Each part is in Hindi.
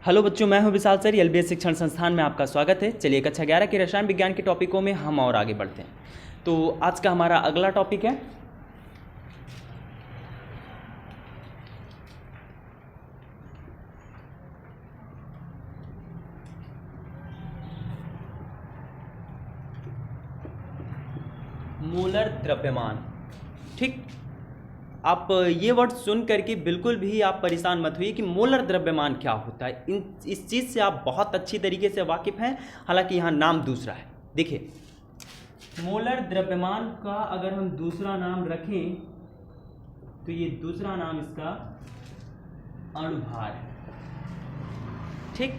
हेलो बच्चों, मैं हूं विशाल सर। एलबीएस शिक्षण संस्थान में आपका स्वागत है। चलिए कक्षा 11 के रसायन विज्ञान के टॉपिकों में हम और आगे बढ़ते हैं। तो आज का हमारा अगला टॉपिक है मोलर द्रव्यमान। ठीक, आप ये वर्ड सुन करके बिल्कुल भी आप परेशान मत होइए कि मोलर द्रव्यमान क्या होता है। इस चीज़ से आप बहुत अच्छी तरीके से वाकिफ़ हैं, हालांकि यहाँ नाम दूसरा है। देखिए, मोलर द्रव्यमान का अगर हम दूसरा नाम रखें तो ये दूसरा नाम इसका अणुभार है। ठीक,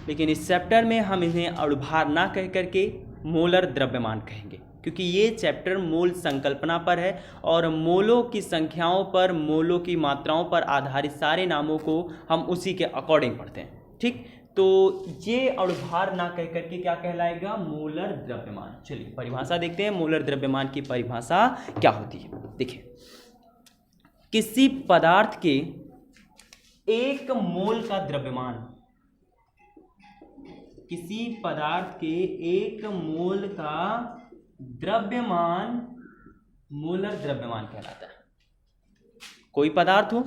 लेकिन इस चैप्टर में हम इन्हें अणुभार ना कह करके मोलर द्रव्यमान कहेंगे, क्योंकि ये चैप्टर मूल संकल्पना पर है और मोलों की संख्याओं पर, मोलों की मात्राओं पर आधारित सारे नामों को हम उसी के अकॉर्डिंग पढ़ते हैं। ठीक, तो ये अणुभार ना कह करके क्या कहलाएगा? मोलर द्रव्यमान। चलिए परिभाषा देखते हैं। मोलर द्रव्यमान की परिभाषा क्या होती है? देखिए, किसी पदार्थ के एक मोल का द्रव्यमान, किसी पदार्थ के एक मोल का द्रव्यमान मोलर द्रव्यमान कहलाता है। कोई पदार्थ हो,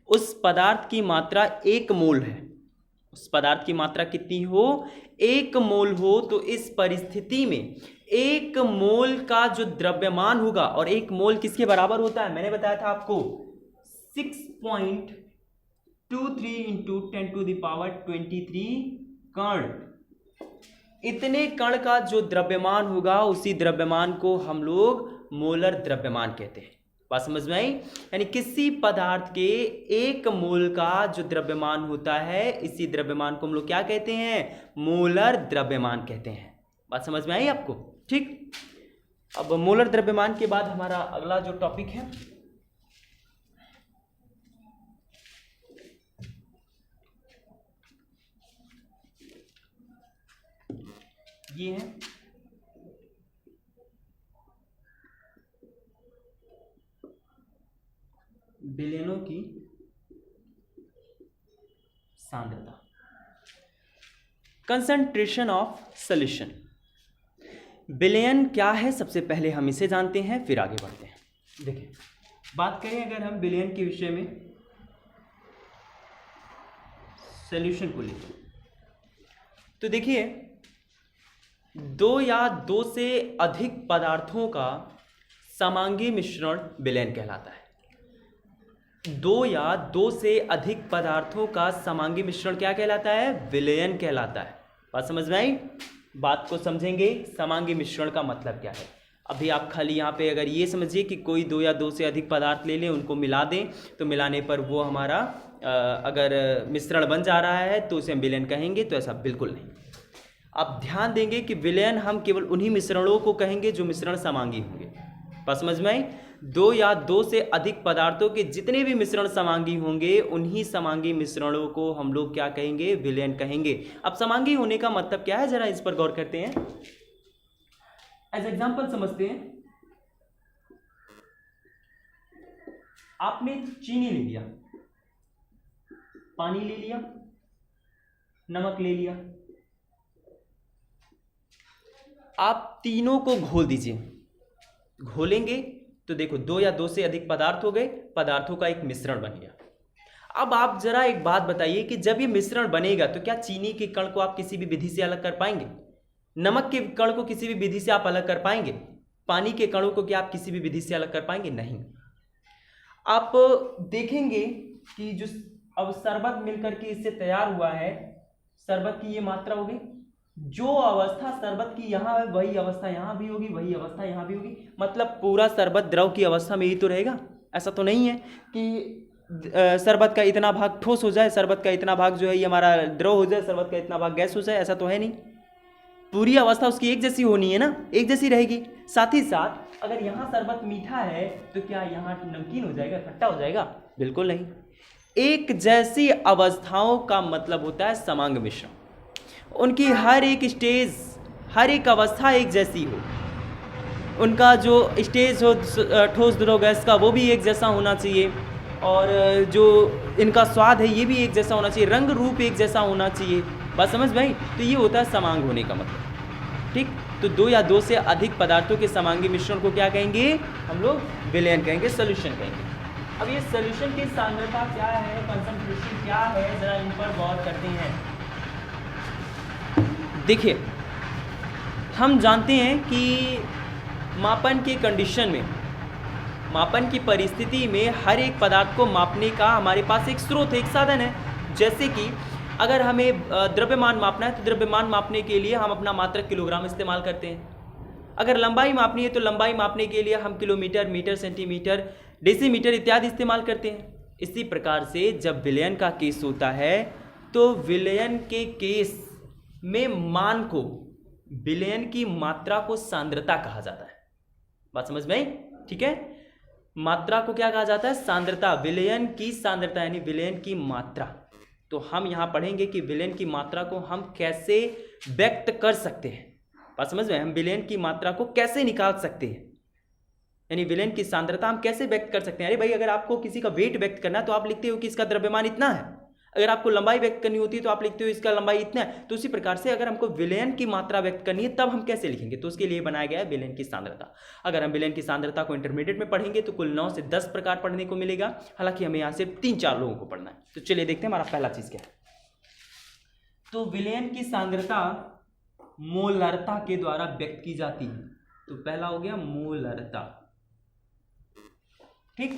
उस पदार्थ की मात्रा एक मोल है, उस पदार्थ की मात्रा कितनी हो? एक मोल हो। तो इस परिस्थिति में एक मोल का जो द्रव्यमान होगा, और एक मोल किसके बराबर होता है? मैंने बताया था आपको 6.23 इंटू 10⁻23 कण। इतने कण का जो द्रव्यमान होगा, उसी द्रव्यमान को हम लोग मोलर द्रव्यमान कहते हैं। बात समझ में आई? यानी किसी पदार्थ के एक मोल का जो द्रव्यमान होता है, इसी द्रव्यमान को हम लोग क्या कहते हैं? मोलर द्रव्यमान कहते हैं। बात समझ में आई आपको? ठीक, अब मोलर द्रव्यमान के बाद हमारा अगला जो टॉपिक है ये है विलयनों की सांद्रता, कंसंट्रेशन ऑफ सॉल्यूशन। विलयन क्या है, सबसे पहले हम इसे जानते हैं, फिर आगे बढ़ते हैं। देखिए, बात करें अगर हम विलयन के विषय में, सॉल्यूशन को लेकर, तो देखिए, दो या दो से अधिक पदार्थों का समांगी मिश्रण विलयन कहलाता है। दो या दो से अधिक पदार्थों का समांगी मिश्रण क्या कहलाता है? विलयन कहलाता है। बात समझ में आई? बात को समझेंगे, समांगी मिश्रण का मतलब क्या है। अभी आप खाली यहाँ पे अगर ये समझिए कि कोई दो या दो से अधिक पदार्थ ले लें, उनको मिला दें, तो मिलाने पर वो हमारा अगर मिश्रण बन जा रहा है तो उसे हम विलयन कहेंगे, तो ऐसा बिल्कुल नहीं। आप ध्यान देंगे कि विलयन हम केवल उन्हीं मिश्रणों को कहेंगे जो मिश्रण समांगी होंगे। बस समझ में आई? दो या दो से अधिक पदार्थों के जितने भी मिश्रण समांगी होंगे, उन्हीं समांगी मिश्रणों को हम लोग क्या कहेंगे? विलयन कहेंगे। अब समांगी होने का मतलब क्या है, जरा इस पर गौर करते हैं। एज एग्जाम्पल समझते हैं। आपने चीनी ले लिया, पानी ले लिया, नमक ले लिया, आप तीनों को घोल दीजिए। घोलेंगे तो देखो, दो या दो से अधिक पदार्थ हो गए, पदार्थों का एक मिश्रण बन गया। अब आप जरा एक बात बताइए कि जब ये मिश्रण बनेगा तो क्या चीनी के कण को आप किसी भी विधि से अलग कर पाएंगे? नमक के कण को किसी भी विधि से आप अलग कर पाएंगे? पानी के कणों को क्या आप किसी भी विधि से अलग कर पाएंगे? नहीं। आप देखेंगे कि जो अब शरबत मिलकर के इससे तैयार हुआ है, शरबत की ये मात्रा हो गई, जो अवस्था शरबत की यहाँ है वही अवस्था यहाँ भी होगी, वही अवस्था यहाँ भी होगी। मतलब पूरा शरबत द्रव की अवस्था में ही तो रहेगा। ऐसा तो नहीं है कि शरबत का इतना भाग ठोस हो जाए, शरबत का इतना भाग जो है ये हमारा द्रव हो जाए, शरबत का इतना भाग गैस हो जाए। ऐसा तो है नहीं। पूरी अवस्था उसकी एक जैसी होनी है ना, एक जैसी रहेगी। साथ ही साथ अगर यहाँ शरबत मीठा है तो क्या यहाँ नमकीन हो जाएगा, खट्टा हो जाएगा? बिल्कुल नहीं। एक जैसी अवस्थाओं का मतलब होता है समांग मिश्रण। उनकी हर एक स्टेज, हर एक अवस्था एक जैसी हो। उनका जो स्टेज हो ठोस द्रव गैस का, वो भी एक जैसा होना चाहिए। और जो इनका स्वाद है ये भी एक जैसा होना चाहिए, रंग रूप एक जैसा होना चाहिए। बात समझ भाई? तो ये होता है समांग होने का मतलब। ठीक, तो दो या दो से अधिक पदार्थों के समांगी मिश्रण को क्या कहेंगे हम लोग? विलयन कहेंगे, सॉल्यूशन कहेंगे। अब ये सॉल्यूशन की सांद्रता क्या है, कंसंट्रेशन क्या है, जरा इन पर गौर करते हैं। देखिए, हम जानते हैं कि मापन के कंडीशन में, मापन की परिस्थिति में हर एक पदार्थ को मापने का हमारे पास एक स्रोत है, एक साधन है। जैसे कि अगर हमें द्रव्यमान मापना है तो द्रव्यमान मापने के लिए हम अपना मात्रक किलोग्राम इस्तेमाल करते हैं। अगर लंबाई मापनी है तो लंबाई मापने के लिए हम किलोमीटर, मीटर, सेंटीमीटर, डेसीमीटर इत्यादि इस्तेमाल करते हैं। इसी प्रकार से जब विलयन का केस होता है तो विलयन के केस में मान को, विलयन की मात्रा को सांद्रता कहा जाता है। बात समझ में आई? ठीक है, मात्रा को क्या कहा जाता है? सांद्रता। विलयन की सांद्रता यानी विलयन की मात्रा। तो हम यहां पढ़ेंगे कि विलयन की मात्रा को हम कैसे व्यक्त कर सकते हैं। बात समझ में? हम विलयन की मात्रा को कैसे निकाल सकते हैं, यानी विलयन की सांद्रता हम कैसे व्यक्त कर सकते हैं। अरे भाई, अगर आपको किसी का वेट व्यक्त करना है तो आप लिखते हो कि इसका द्रव्यमान इतना है। अगर आपको लंबाई व्यक्त करनी होती है तो आप लिखते हो इसका लंबाई इतना है। तो उसी प्रकार से अगर हमको विलयन की मात्रा व्यक्त करनी है तब हम कैसे लिखेंगे? तो उसके लिए बनाया गया है विलयन की सांद्रता। अगर हम विलयन की सांद्रता को इंटरमीडिएट में पढ़ेंगे तो कुल 9 से 10 प्रकार पढ़ने को मिलेगा। हालांकि हमें यहाँ सिर्फ 3-4 लोगों को पढ़ना है। तो चलिए देखते हैं हमारा पहला चीज क्या है। तो विलयन की सांद्रता मोलरता के द्वारा व्यक्त की जाती है। तो पहला हो गया मोलरता। ठीक,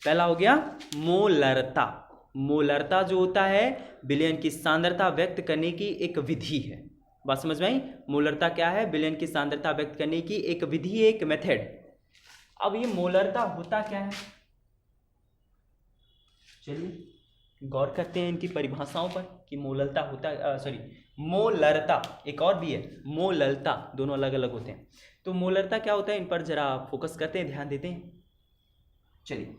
पहला हो गया मोलरता। मोलरता जो होता है विलयन की सांद्रता व्यक्त करने की एक विधि है। बात समझ में आई? मोलरता क्या है? विलयन की सांद्रता व्यक्त करने की एक विधि, एक मेथड। अब ये मोलरता होता क्या है, चलिए गौर करते हैं इनकी परिभाषाओं पर कि मोलरता होता, मोलरता एक और भी है, मोलरता, दोनों अलग अलग होते हैं। तो मोलरता क्या होता है, इन पर जरा फोकस करते हैं, ध्यान देते हैं। चलिए,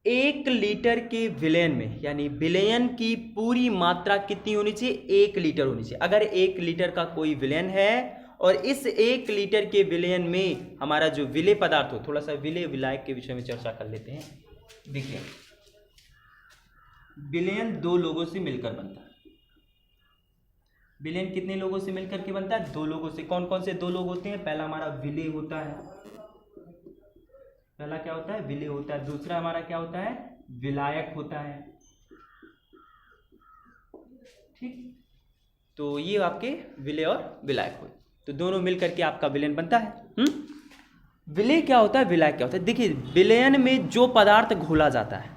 1 लीटर के विलयन में, यानी विलयन की पूरी मात्रा कितनी होनी चाहिए? 1 लीटर होनी चाहिए। अगर 1 लीटर का कोई विलयन है और इस 1 लीटर के विलयन में हमारा जो विलेय पदार्थ हो, थोड़ा सा विलेय विलायक के विषय में चर्चा कर लेते हैं। देखिए, विलयन 2 लोगों से मिलकर बनता है। विलयन कितने लोगों से मिलकर के बनता है? 2 लोगों से। कौन कौन से 2 लोग होते हैं? पहला हमारा विलेय होता है, पहला क्या होता है? विलेय होता है। दूसरा हमारा क्या होता है? विलायक होता है। ठीक, तो ये आपके विलेय और विलायक हुए। तो दोनों मिलकर के आपका विलयन बनता है। विलेय क्या होता है, विलायक क्या होता है? देखिए, विलयन में जो पदार्थ घोला जाता है,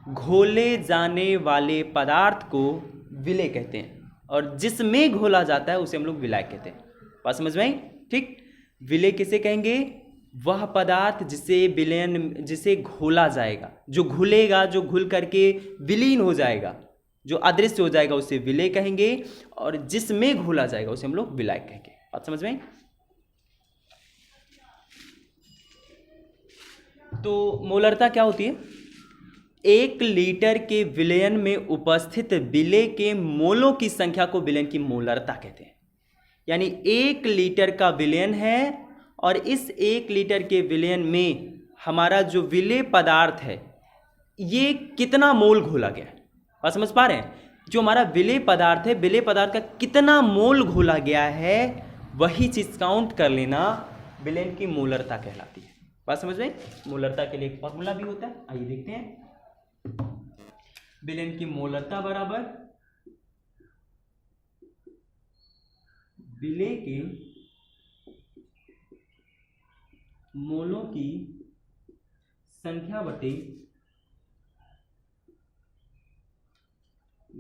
घोले जाने वाले पदार्थ को विलेय कहते हैं, और जिसमें घोला जाता है उसे हम लोग विलायक कहते हैं। बात समझ में आई? ठीक, विलेय किसे कहेंगे? वह पदार्थ जिसे विलयन, जिसे घोला जाएगा, जो घुलेगा, जो घुल करके विलीन हो जाएगा, जो अदृश्य हो जाएगा, उसे विलेय कहेंगे, और जिसमें घोला जाएगा उसे हम लोग विलायक कहेंगे। बात समझ में आई? तो मोलरता क्या होती है? 1 लीटर के विलयन में उपस्थित विलेय के मोलों की संख्या को विलयन की मोलरता कहते हैं। यानी 1 लीटर का विलयन है और इस 1 लीटर के विलयन में हमारा जो विलेय पदार्थ है ये कितना मोल घोला गया है। बात समझ पा रहे हैं? जो हमारा विलेय पदार्थ है, विलेय पदार्थ का कितना मोल घोला गया है, वही चीज काउंट कर लेना विलयन की मोलरता कहलाती है। बात समझ में? मोलरता के लिए एक फॉर्मूला भी होता है, आइए देखते हैं। विलयन की मोलरता बराबर विलेय के मोलों की संख्या बटे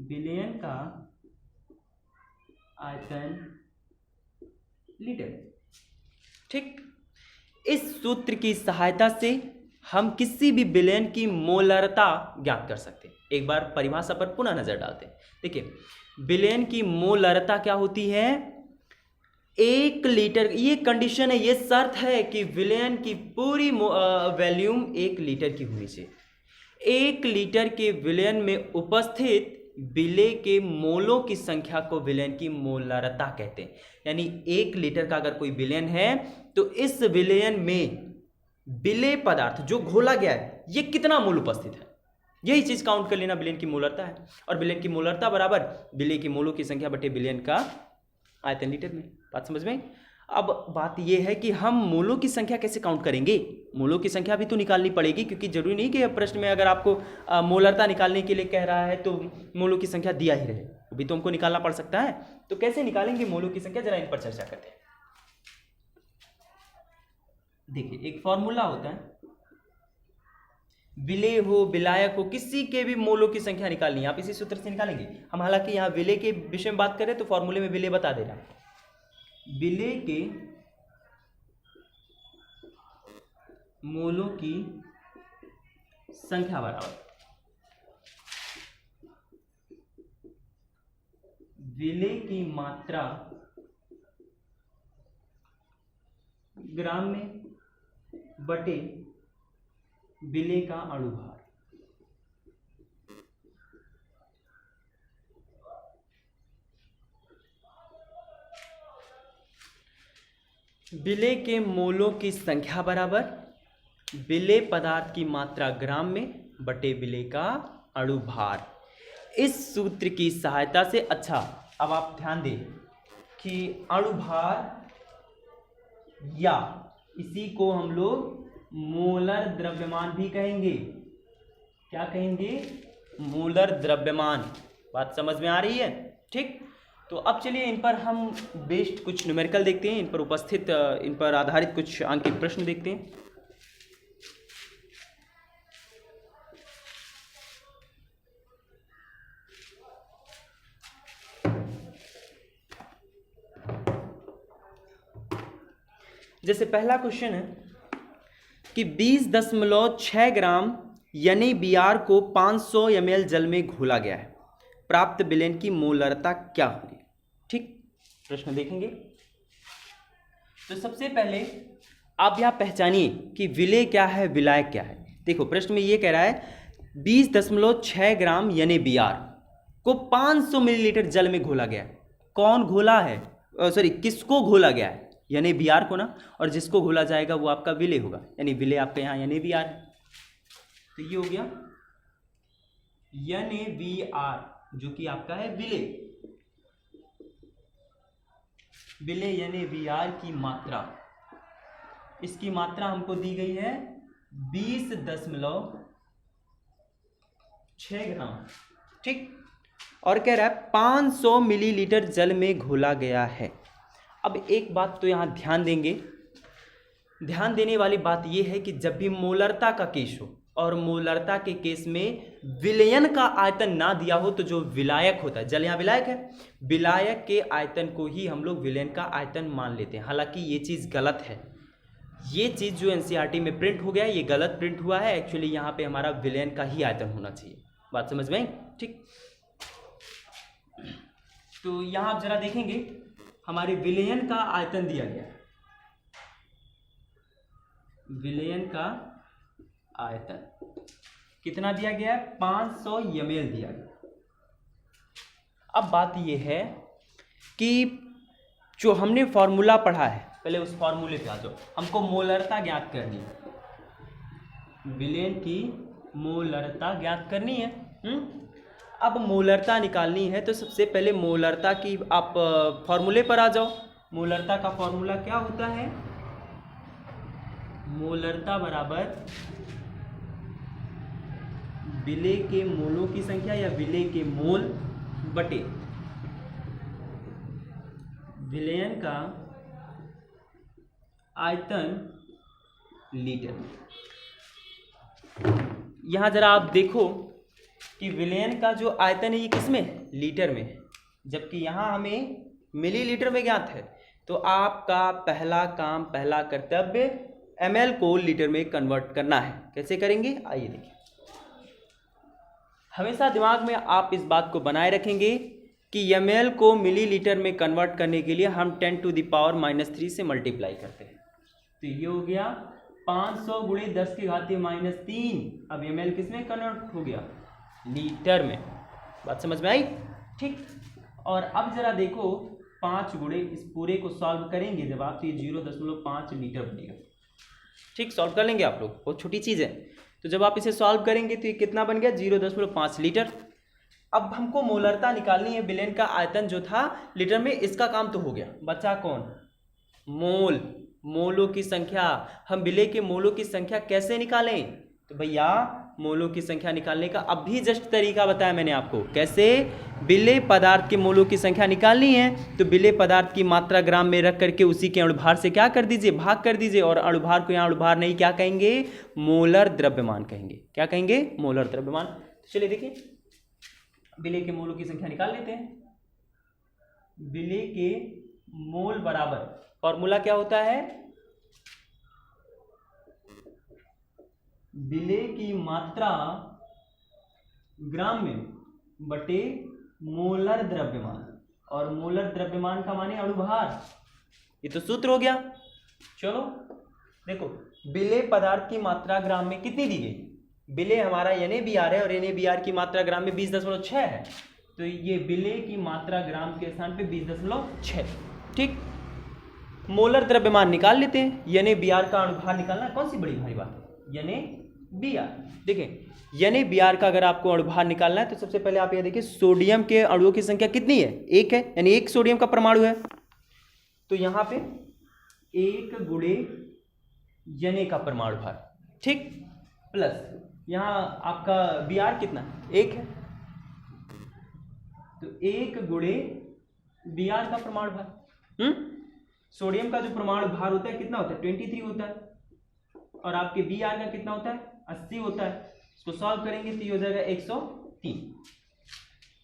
विलयन का आयतन लीटर। ठीक, इस सूत्र की सहायता से हम किसी भी विलयन की मोलरता ज्ञात कर सकते हैं। एक बार परिभाषा पर पुनः नजर डालते हैं। देखिए, विलयन की मोलरता क्या होती है? 1 लीटर, ये कंडीशन है, ये शर्त है कि विलयन की पूरी वॉल्यूम 1 लीटर की होनी चाहिए। 1 लीटर के विलयन में उपस्थित विलेय के मोलों की संख्या को विलयन की मोलरता कहते हैं। यानी 1 लीटर का अगर कोई विलयन है तो इस विलयन में विलेय पदार्थ जो घोला गया है ये कितना मोल उपस्थित है, यही चीज काउंट कर लेना विलेन की मोलरता है। और विलेन की मोलरता बराबर विलेय की मोलों की संख्या बटे विलेन का आयतन लीटर में। बात समझ में? अब बात यह है कि हम मोलों की संख्या कैसे काउंट करेंगे। मोलों की संख्या भी तो निकालनी पड़ेगी, क्योंकि जरूरी नहीं कि प्रश्न में अगर आपको मोलरता निकालने के लिए कह रहा है तो मोलों की संख्या दिया ही रहे, वो भी तो हमको निकालना पड़ सकता है। तो कैसे निकालेंगे मोलों की संख्या, जरा इन पर चर्चा करते हैं। देखिए एक फॉर्मूला होता है, विलेय हो विलायक हो किसी के भी मोलों की संख्या निकालनी है, आप इसी सूत्र से निकालेंगे। हम हालांकि यहाँ विलेय के विषय में बात करें तो फॉर्मूले में विलेय बता दे रहा है, विलेय के मोलों की संख्या बराबर विलेय की मात्रा ग्राम में बटे विलेय का अणुभार। विलेय के मोलों की संख्या बराबर विलेय पदार्थ की मात्रा ग्राम में बटे विलेय का अणुभार। इस सूत्र की सहायता से, अच्छा अब आप ध्यान दें कि अणुभार या इसी को हम लोग मोलर द्रव्यमान भी कहेंगे। क्या कहेंगे? मोलर द्रव्यमान। बात समझ में आ रही है? ठीक। तो अब चलिए इन पर हम बेस्ड कुछ न्यूमेरिकल देखते हैं, इन पर उपस्थित इन पर आधारित कुछ अंकित प्रश्न देखते हैं। जैसे पहला क्वेश्चन है कि 20.6 ग्राम यानी Br को 500 ml जल में घोला गया है, प्राप्त विलेन की मोलरता क्या होगी। ठीक, प्रश्न देखेंगे। तो सबसे पहले आप यहां पहचानिए कि विलेय क्या है, विलायक क्या है। देखो प्रश्न में ये कह रहा है 20.6 ग्राम यानी Br को 500 मिलीलीटर जल में घोला गया है। कौन घोला है, सॉरी किसको घोला गया है, यानी Br को ना, और जिसको घोला जाएगा वो आपका विलेय होगा, यानी विलेय आपका यहाँ यानी Br है। तो ये हो गया यानी Br जो कि आपका है विलेय। विलेय यानी Br की मात्रा, इसकी मात्रा हमको दी गई है 20.6 ग्राम। ठीक, और कह रहा है 500 मिलीलीटर जल में घोला गया है। अब एक बात तो यहाँ ध्यान देंगे, ध्यान देने वाली बात यह है कि जब भी मोलरता का केस हो और मोलरता के केस में विलयन का आयतन ना दिया हो तो जो विलायक होता है, जल यहाँ विलायक है, विलायक के आयतन को ही हम लोग विलयन का आयतन मान लेते हैं। हालांकि ये चीज़ गलत है, ये चीज़ जो एनसीईआरटी में प्रिंट हो गया है ये गलत प्रिंट हुआ है। एक्चुअली यहाँ पे हमारा विलयन का ही आयतन होना चाहिए। बात समझ में आई? ठीक, तो यहाँ आप जरा देखेंगे हमारे विलयन का आयतन दिया गया है, विलयन का आयतन कितना दिया गया है, 500 ml दिया गया। अब बात यह है कि जो हमने फॉर्मूला पढ़ा है, पहले उस फॉर्मूले पे आ जाओ। हमको मोलरता ज्ञात करनी है, विलयन की मोलरता ज्ञात करनी है। अब मोलरता निकालनी है तो सबसे पहले मोलरता की आप फॉर्मूले पर आ जाओ। मोलरता का फॉर्मूला क्या होता है, मोलरता बराबर विलेय के मोलों की संख्या या विलेय के मोल बटे विलयन का आयतन लीटर। यहां जरा आप देखो कि विलयन का जो आयतन है ये किस में है, लीटर में है, जबकि यहां हमें मिलीलीटर में ज्ञात है। तो आपका पहला काम, पहला कर्तव्य ml को लीटर में कन्वर्ट करना है। कैसे करेंगे आइए देखिए। हमेशा दिमाग में आप इस बात को बनाए रखेंगे कि ml को मिलीलीटर में कन्वर्ट करने के लिए हम 10⁻³ से मल्टीप्लाई करते हैं। तो ये हो गया 500 गुणे 10⁻³ अब ml किस में कन्वर्ट हो गया, लीटर में। बात समझ में आई? ठीक, और अब जरा देखो 5 गुणे इस पूरे को सॉल्व करेंगे जब आप, तो ये 0.5 लीटर बनेगा। ठीक, सॉल्व कर लेंगे आप लोग, बहुत छोटी चीज़ है। तो जब आप इसे सॉल्व करेंगे तो ये कितना बन गया 0.5 लीटर। अब हमको मोलरता निकालनी है, विलेन का आयतन जो था लीटर में, इसका काम तो हो गया, बचा कौन, मोल, मोलों की संख्या। हम विलेय के मोलों की संख्या कैसे निकालें, तो भैया मोलों की संख्या निकालने का अभी जस्ट तरीका बताया मैंने आपको, कैसे विलेय पदार्थ के मोलों की संख्या निकालनी है। तो विलेय पदार्थ की मात्रा ग्राम में रख करके उसी के अणुभार से क्या कर दीजिए, भाग कर दीजिए, और अणुभार को यहाँ अणुभार नहीं क्या कहेंगे, मोलर द्रव्यमान कहेंगे। क्या कहेंगे, मोलर द्रव्यमान। चलिए देखिए, विलेय के मोलों की संख्या निकाल लेते हैं। विलेय के मोल बराबर, फॉर्मूला क्या होता है, विलेय की मात्रा ग्राम में बटे मोलर द्रव्यमान, और मोलर द्रव्यमान का माने अणुभार। ये तो सूत्र हो गया। चलो देखो, विलेय पदार्थ की मात्रा ग्राम में कितनी दी गई, विलेय हमारा NaBr है, और NaBr की मात्रा ग्राम में 20.6 है, तो ये विलेय की मात्रा ग्राम के स्थान पे 20.6। ठीक, मोलर द्रव्यमान निकाल लेते हैं। NaBr का अणुभार निकालना कौन सी बड़ी भारी बात है, NaBr। देखिए NaBr का अगर आपको अणुभार निकालना है तो सबसे पहले आप ये देखिए, सोडियम के अणुओं की संख्या कितनी है, 1 है, यानी 1 सोडियम का परमाणु है। तो यहां पे 1 गुणे Na का परमाणु भार, ठीक, प्लस यहां आपका Br कितना, 1 है, तो 1 गुणे Br का परमाणु भार। सोडियम का जो परमाणु भार होता है कितना होता है, 23 होता है, और आपके Br का कितना होता है, 80 होता है। इसको सॉल्व करेंगे तो ये हो जाएगा 103।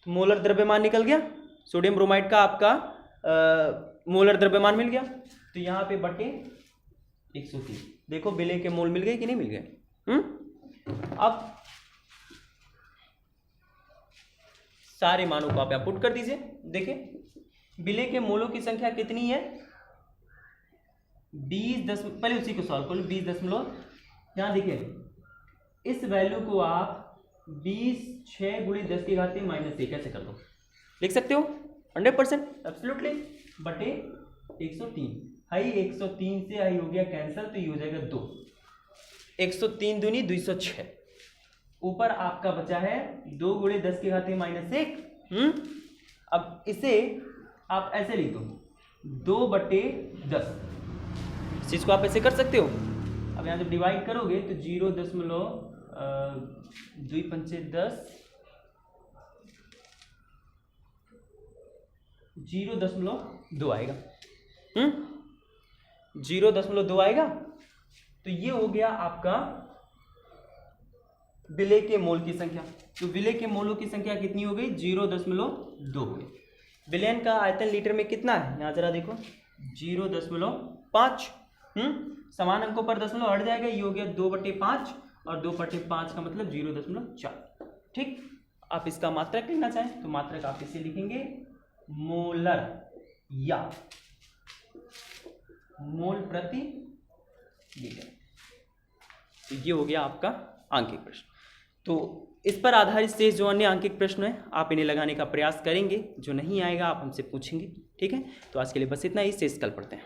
तो मोलर द्रव्यमान निकल गया, सोडियम ब्रोमाइड का आपका मोलर द्रव्यमान मिल गया। तो यहाँ पे बटे 103, देखो विलेय के मोल मिल गए कि नहीं मिल गए। अब सारे मानों को आप यहाँ पुट कर दीजिए। देखिए विलेय के मोलों की संख्या कितनी है, 20, पहले उसी को सॉल्व कर लो। 20, यहाँ देखिए इस वैल्यू को आप 6 गुणे 10 की घात -1 कैसे कर लो, लिख सकते हो 100% एब्सोल्युटली, बटे 103। हाई 103 से हाई हो गया कैंसिल, तो ये हो जाएगा 2, 103 दूनी 206। ऊपर आपका बचा है 2 गुणे 10 की घात -1। अब इसे आप ऐसे लिख दो, 2/10। इस चीज को आप ऐसे कर सकते हो। अब यहाँ जब डिवाइड करोगे तो 0.2 0.2 आएगा। 0.2 आएगा। तो ये हो गया आपका विलेय के मोल की संख्या। तो विलेय के मोलों की संख्या कितनी हो गई, 0.2 हो गई। विलयन का आयतन लीटर में कितना है, यहाँ जरा देखो 0.5। समान अंकों पर दशमलव हट जाएगा, ये हो गया 2/5, और 2/5 का मतलब 0.4। ठीक, आप इसका मात्रक लिखना चाहें तो मात्रक आप इसे लिखेंगे मोलर या मोल प्रति लीटर। तो ये हो गया आपका आंकिक प्रश्न। तो इस पर आधारित शेष जो अन्य आंकिक प्रश्न है आप इन्हें लगाने का प्रयास करेंगे, जो नहीं आएगा आप हमसे पूछेंगे। ठीक है, तो आज के लिए बस इतना ही, शेष कल पढ़ते हैं।